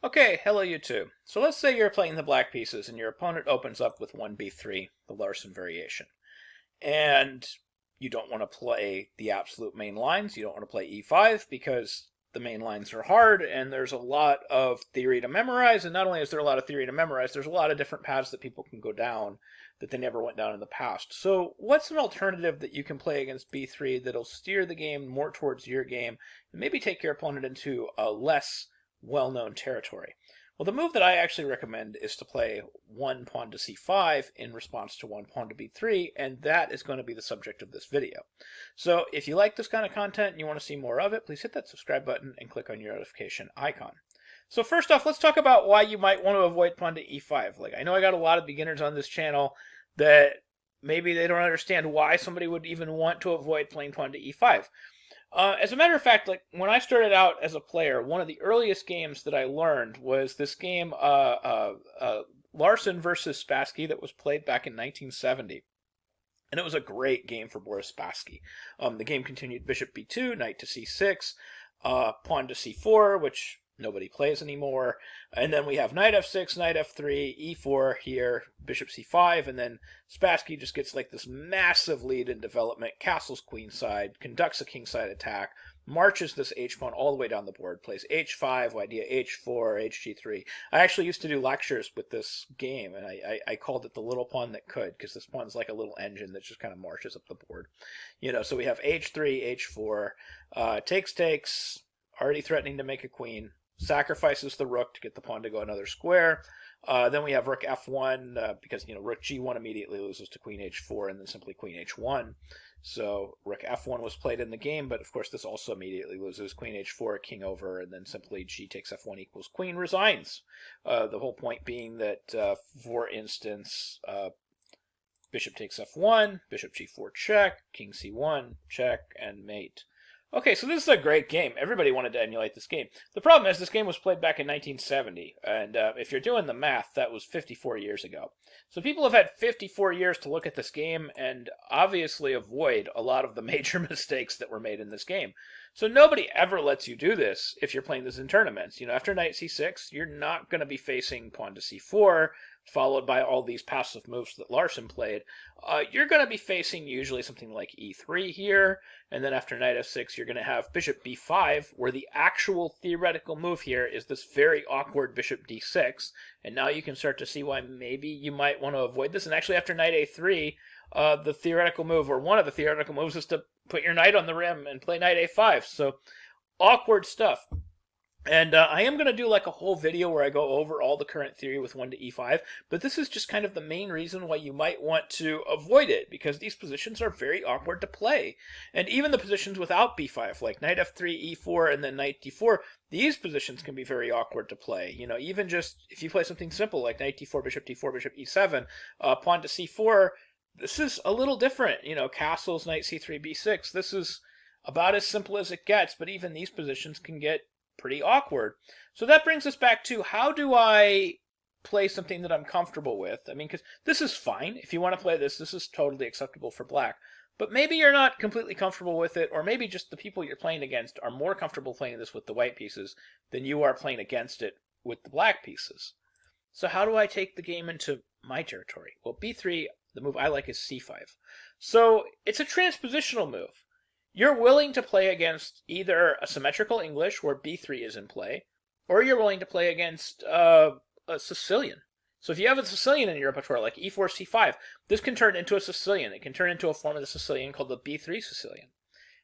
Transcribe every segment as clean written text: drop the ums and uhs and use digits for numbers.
Okay, hello you two. So let's say you're playing the black pieces and your opponent opens up with 1b3, the Larsen variation. And you don't want to play the absolute main lines. You don't want to play e5 because the main lines are hard and there's a lot of theory to memorize. And not only is there a lot of theory to memorize, there's a lot of different paths that people can go down that they never went down in the past. So what's an alternative that you can play against b3 that'll steer the game more towards your game and maybe take your opponent into a less well-known territory? Well, the move that I actually recommend is to play one pawn to c5 in response to one pawn to b3, and that is going to be the subject of this video. So if you like this kind of content and you want to see more of it, please hit that subscribe button and click on your notification icon. So first off, let's talk about why you might want to avoid pawn to e5. Like, I know I got a lot of beginners on this channel that maybe they don't understand why somebody would even want to avoid playing pawn to e5. As a matter of fact, like when I started out as a player, one of the earliest games that I learned was this game, Larsen versus Spassky, that was played back in 1970. And it was a great game for Boris Spassky. The game continued bishop b2, knight to c6, pawn to c4, which nobody plays anymore. And then we have knight f6, knight f3, e4 here, bishop c5, and then Spassky just gets like this massive lead in development, castles queenside, conducts a kingside attack, marches this h-pawn all the way down the board, plays h5, idea h4, hg3. I actually used to do lectures with this game, and I called it the little pawn that could, because this pawn's like a little engine that just kind of marches up the board. So we have h3, h4, takes, already threatening to make a queen, sacrifices the rook to get the pawn to go another square. Then we have rook f1, because rook g1 immediately loses to queen h4, and then simply queen h1. So rook f1 was played in the game, but of course this also immediately loses. Queen h4, king over, and then simply g takes f1 equals queen resigns. The whole point being that, for instance, bishop takes f1, bishop g4 check, king c1 check, and mate. Okay, so this is a great game. Everybody wanted to emulate this game. The problem is this game was played back in 1970, and if you're doing the math, that was 54 years ago. So people have had 54 years to look at this game and obviously avoid a lot of the major mistakes that were made in this game. So nobody ever lets you do this if you're playing this in tournaments. After knight c6, you're not going to be facing pawn to c4, followed by all these passive moves that Larsen played. You're going to be facing usually something like e3 here, and then after knight f6, you're going to have bishop b5, where the actual theoretical move here is this very awkward bishop d6, and now you can start to see why maybe you might want to avoid this. And actually after knight a3, the theoretical move, or one of the theoretical moves, is to put your knight on the rim and play knight a5, so awkward stuff. And I am going to do like a whole video where I go over all the current theory with 1 to e5, but this is just kind of the main reason why you might want to avoid it, because these positions are very awkward to play. And even the positions without b5, like knight f3, e4, and then knight d4, these positions can be very awkward to play. Even just if you play something simple like knight d4, bishop e7, pawn to c4, this is a little different. Castles, knight c3, b6, this is about as simple as it gets, but even these positions can get pretty awkward. So that brings us back to, how do I play something that I'm comfortable with? I mean, because this is fine. If you want to play this, this is totally acceptable for black. But maybe you're not completely comfortable with it, or maybe just the people you're playing against are more comfortable playing this with the white pieces than you are playing against it with the black pieces. So how do I take the game into my territory? Well, b3, the move I like is c5. So it's a transpositional move. You're willing to play against either a symmetrical English, where b3 is in play, or you're willing to play against a Sicilian. So if you have a Sicilian in your repertoire, like e4, c5, this can turn into a Sicilian. It can turn into a form of the Sicilian called the b3 Sicilian.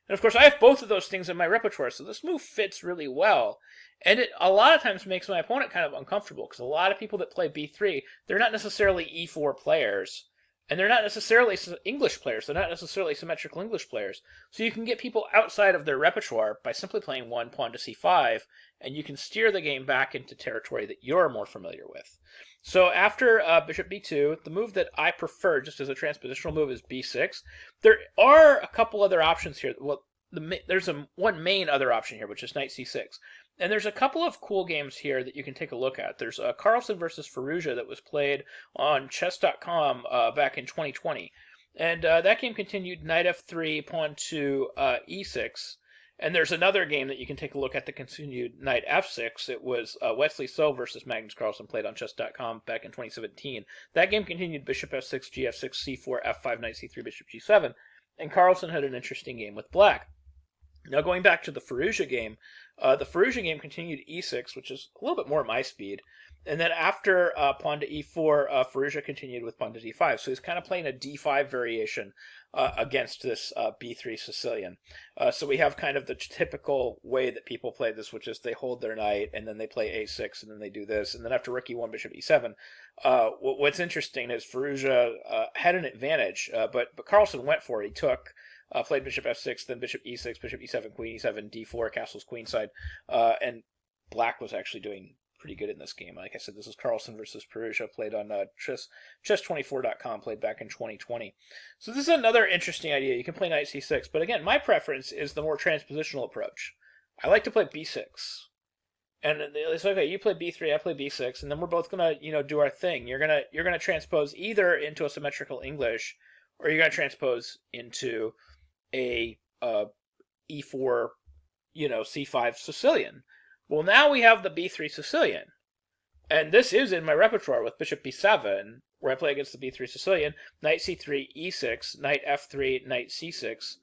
And of course, I have both of those things in my repertoire, so this move fits really well. And it a lot of times makes my opponent kind of uncomfortable, because a lot of people that play b3, they're not necessarily e4 players. And they're not necessarily English players. They're not necessarily symmetrical English players. So you can get people outside of their repertoire by simply playing one pawn to c5, and you can steer the game back into territory that you're more familiar with. So after bishop b2, the move that I prefer, just as a transpositional move, is b6. There are a couple other options here. Well, there's one main other option here, which is knight c6. And there's a couple of cool games here that you can take a look at. There's Carlsen versus Ferrugia that was played on chess.com back in 2020. And that game continued knight f3, pawn to e6. And there's another game that you can take a look at that continued knight f6. It was Wesley So versus Magnus Carlsen, played on chess.com back in 2017. That game continued bishop f6, gf6, c4, f5, knight c3, bishop g7. And Carlsen had an interesting game with black. Now, going back to the Firouzja game, continued e6, which is a little bit more my speed. And then after pawn to e4, Firouzja continued with pawn to d5. So he's kind of playing a d5 variation against this b3 Sicilian. So we have kind of the typical way that people play this, which is they hold their knight, and then they play a6, and then they do this. And then after rook e1, bishop e7, what's interesting is Firouzja had an advantage, but Carlsen went for it. He took... played bishop f6, then bishop e6, bishop e7, queen e7, d4, castles queenside, and black was actually doing pretty good in this game. Like I said, this is Carlsen versus Firouzja, played on chess24.com, played back in 2020. So this is another interesting idea. You can play knight c6, but again, my preference is the more transpositional approach. I like to play b6. And it's okay, you play b3, I play b6, and then we're both gonna, do our thing. You're gonna transpose either into a symmetrical English, or you're gonna transpose into a e4, c5 Sicilian. Well, now we have the b3 Sicilian. And this is in my repertoire with bishop b7, where I play against the b3 Sicilian, knight c3, e6, knight f3, knight c6.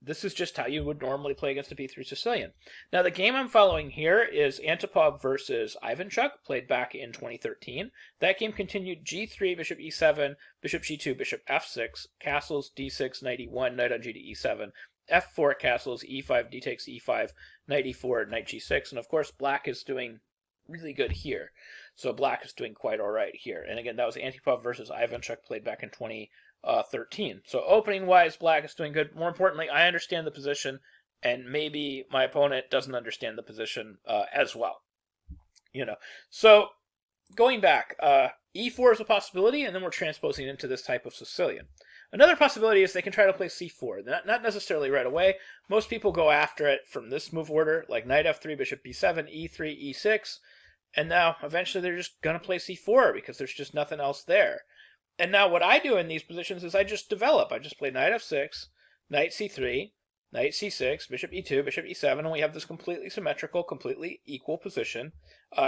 This is just how you would normally play against a b3 Sicilian. Now, the game I'm following here is Antipov versus Ivanchuk, played back in 2013. That game continued g3, bishop e7, bishop g2, bishop f6, castles d6, knight e1, knight on g to e7, f4 castles, e5, d takes e5, knight e4, knight g6. And of course, black is doing really good here. So black is doing quite all right here. And again, that was Antipov versus Ivanchuk, played back in 2013. So opening wise, black is doing good. More importantly, I understand the position, and maybe my opponent doesn't understand the position as well. So going back, e4 is a possibility, and then we're transposing into this type of Sicilian. Another possibility is they can try to play c4. Not necessarily right away. Most people go after it from this move order, like knight f3, bishop b7, e3, e6, and now eventually they're just going to play c4 because there's just nothing else there. And now what I do in these positions is I just develop. I just play knight f6, knight c3, knight c6, bishop e2, bishop e7, and we have this completely symmetrical, completely equal position.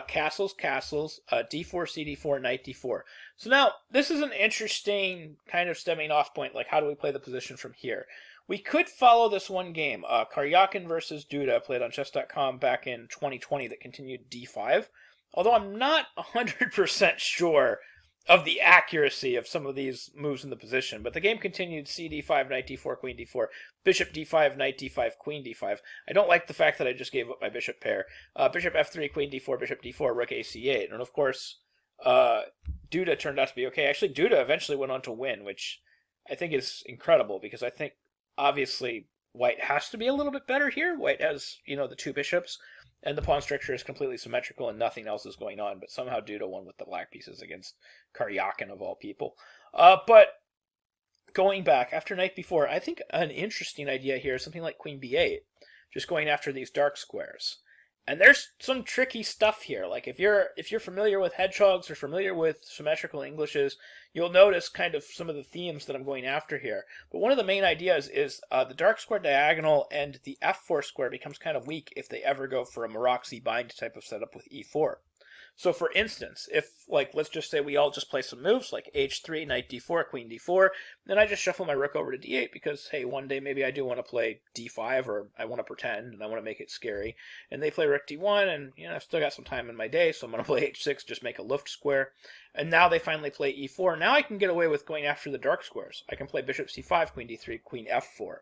Castles, castles, d4, cd4, knight d4. So now, this is an interesting kind of stemming off point, like how do we play the position from here? We could follow this one game, Karyakin versus Duda, played on chess.com back in 2020, that continued d5. Although I'm not 100% sure of the accuracy of some of these moves in the position. But the game continued cd5, knight d4, queen d4, bishop d5, knight d5, queen d5. I don't like the fact that I just gave up my bishop pair. Bishop f3, queen d4, bishop d4, rook ac8. And of course, Duda turned out to be okay. Actually, Duda eventually went on to win, which I think is incredible, because I think, obviously, white has to be a little bit better here. White has, the two bishops, and the pawn structure is completely symmetrical and nothing else is going on, but somehow Duda won with the black pieces against Karyakin, of all people. But going back, after knight b4, I think an interesting idea here is something like queen b8, just going after these dark squares. And there's some tricky stuff here. Like if you're familiar with hedgehogs or familiar with symmetrical Englishes, you'll notice kind of some of the themes that I'm going after here. But one of the main ideas is the dark square diagonal and the f4 square becomes kind of weak if they ever go for a Maroczy bind type of setup with e4. So for instance, if, let's just say we all just play some moves like h3, knight d4, queen d4, then I just shuffle my rook over to d8 because, hey, one day maybe I do want to play d5, or I want to pretend and I want to make it scary. And they play rook d1, and, I've still got some time in my day, so I'm going to play h6, just make a Luft square. And now they finally play e4. Now I can get away with going after the dark squares. I can play bishop c5, queen d3, queen f4.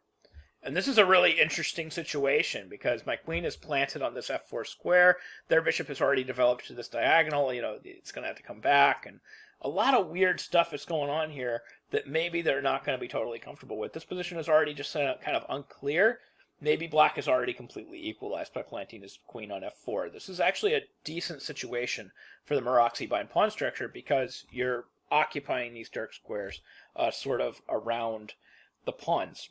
And this is a really interesting situation because my queen is planted on this f4 square. Their bishop has already developed to this diagonal. It's going to have to come back. And a lot of weird stuff is going on here that maybe they're not going to be totally comfortable with. This position is already just kind of unclear. Maybe black is already completely equalized by planting his queen on f4. This is actually a decent situation for the Maroczy bind pawn structure because you're occupying these dark squares sort of around the pawns.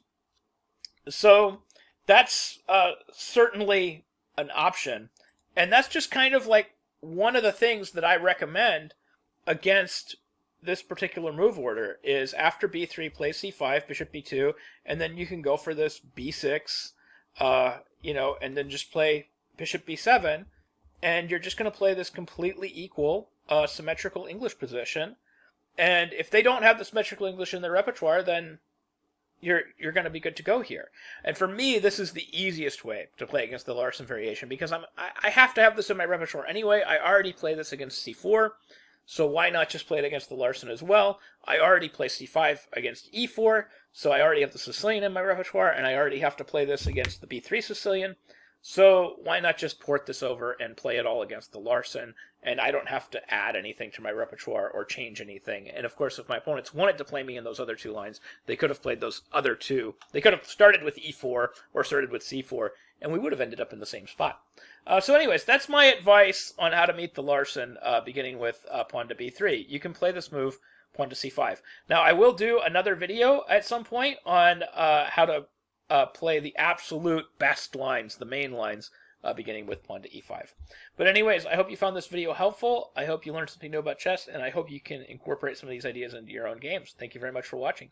So that's certainly an option. And that's just kind of like one of the things that I recommend against this particular move order is after b3, play c5, bishop b2, and then you can go for this b6, and then just play bishop b7, and you're just going to play this completely equal symmetrical English position. And if they don't have the symmetrical English in their repertoire, then you're going to be good to go here. And for me, this is the easiest way to play against the Larsen variation, because I have to have this in my repertoire anyway. I already play this against c4, so why not just play it against the Larsen as well? I already play c5 against e4, so I already have the Sicilian in my repertoire, and I already have to play this against the b3 Sicilian. So why not just port this over and play it all against the Larsen, and I don't have to add anything to my repertoire or change anything. And of course, if my opponents wanted to play me in those other two lines, they could have played those other two. They could have started with e4 or started with c4, and we would have ended up in the same spot. So anyways, that's my advice on how to meet the Larsen, beginning with pawn to b3. You can play this move, pawn to c5. Now, I will do another video at some point on how to play the absolute best lines, the main lines, beginning with pawn to e5. But anyways, I hope you found this video helpful. I hope you learned something new about chess, and I hope you can incorporate some of these ideas into your own games. Thank you very much for watching.